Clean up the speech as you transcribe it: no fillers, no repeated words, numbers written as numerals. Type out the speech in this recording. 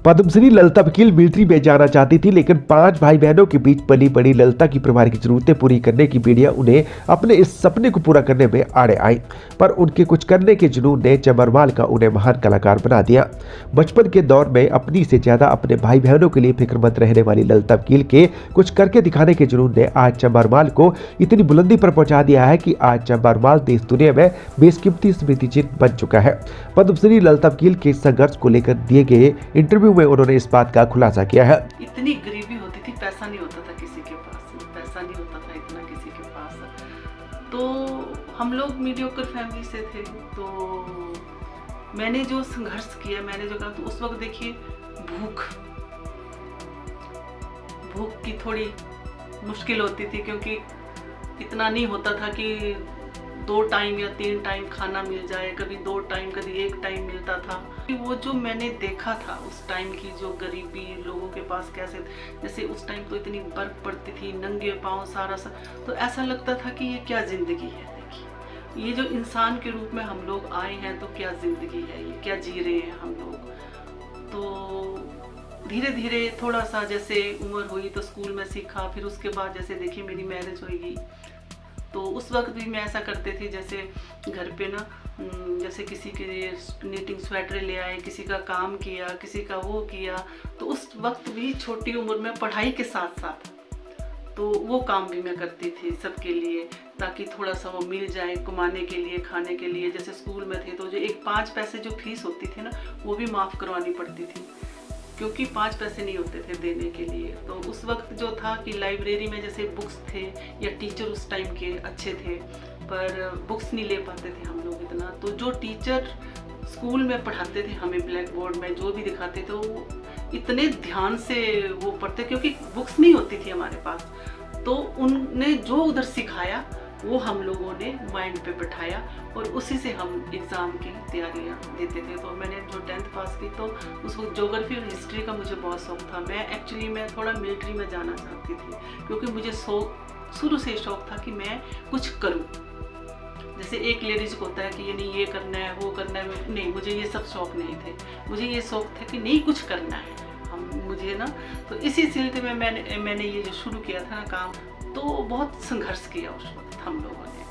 पद्मश्री ललिता वकील मिलिट्री में जाना चाहती थी, लेकिन 5 भाई बहनों के बीच पली बड़ी ललिता की परिवार की जरूरतें पूरी करने की बेड़ियां उन्हें अपने इस सपने को पूरा करने में आड़े आई। पर उनके कुछ करने के जुनून ने चंबरमाल का उन्हें महान कलाकार बना दिया। बचपन के दौर में अपनी से ज्यादा अपने भाई बहनों के लिए फिक्रमंद रहने वाली ललिता वकील के कुछ करके दिखाने के जुनून ने आज चंबरमाल को इतनी बुलंदी पर पहुंचा दिया है कि आज चंबरमाल देश दुनिया में बेशकीमती स्मृति चिन्ह बन चुका है। पद्मश्री ललिता वकील के संघर्ष को लेकर दिए गए इंटरव्यू में उन्होंने इस बात का खुलासा किया है। इतनी गरीबी होती थी, पैसा नहीं होता था किसी के पास, पैसा नहीं होता था इतना किसी के पास। तो हम लोग मीडियोकर फैमिली से थे, तो मैंने जो संघर्ष किया, मैंने जो कहा, तो उस वक्त देखिए भूख की थोड़ी मुश्किल होती थी, क्योंकि इतना नहीं होता था कि 2 टाइम या 3 टाइम खाना मिल जाए, कभी 2 टाइम, कभी 1 टाइम मिलता था। वो जो मैंने देखा था उस टाइम की जो गरीबी लोगों के पास कैसे, जैसे उस टाइम तो इतनी बर्फ पड़ती थी, नंगे पाँव सारा तो ऐसा लगता था कि ये क्या ज़िंदगी है। देखिए, ये जो इंसान के रूप में हम लोग आए हैं, तो क्या ज़िंदगी है, ये क्या जी रहे हैं हम लोग। तो धीरे धीरे थोड़ा सा जैसे उम्र हुई तो स्कूल में सीखा, फिर उसके बाद जैसे देखिए मेरी मैरिज होगी, तो उस वक्त भी मैं ऐसा करते थी, जैसे घर पे ना जैसे किसी के नीटिंग स्वेटर ले आए, किसी का काम किया, किसी का वो किया। तो उस वक्त भी छोटी उम्र में पढ़ाई के साथ साथ तो वो काम भी मैं करती थी सबके लिए, ताकि थोड़ा सा वो मिल जाए कमाने के लिए, खाने के लिए। जैसे स्कूल में थे तो जो 5 पैसे जो फीस होती थी ना, वो भी माफ़ करवानी पड़ती थी, क्योंकि 5 पैसे नहीं होते थे देने के लिए। तो उस वक्त जो था कि लाइब्रेरी में जैसे बुक्स थे, या टीचर उस टाइम के अच्छे थे, पर बुक्स नहीं ले पाते थे हम लोग इतना। तो जो टीचर स्कूल में पढ़ाते थे हमें, ब्लैक बोर्ड में जो भी दिखाते थे, वो इतने ध्यान से वो पढ़ते, क्योंकि बुक्स नहीं होती थी हमारे पास। तो उनने जो उधर सिखाया वो हम लोगों ने माइंड पे बिठाया, और उसी से हम एग्ज़ाम की तैयारियां देते थे। तो मैंने जो 10th पास की, तो उस वक्त ज्योग्राफी और हिस्ट्री का मुझे बहुत शौक था। मैं थोड़ा मिलिट्री में जाना चाहती थी, क्योंकि मुझे शुरू से शौक था कि मैं कुछ करूं। जैसे एक लेडीज को होता है कि ये नहीं, ये करना है, वो करना है, नहीं, मुझे ये सब शौक नहीं थे। मुझे ये शौक था कि नहीं, कुछ करना है मुझे ना। तो इसी सिलसिले में मैंने ये जो शुरू किया था ना काम, तो बहुत संघर्ष किया उस वक्त हम लोगों ने।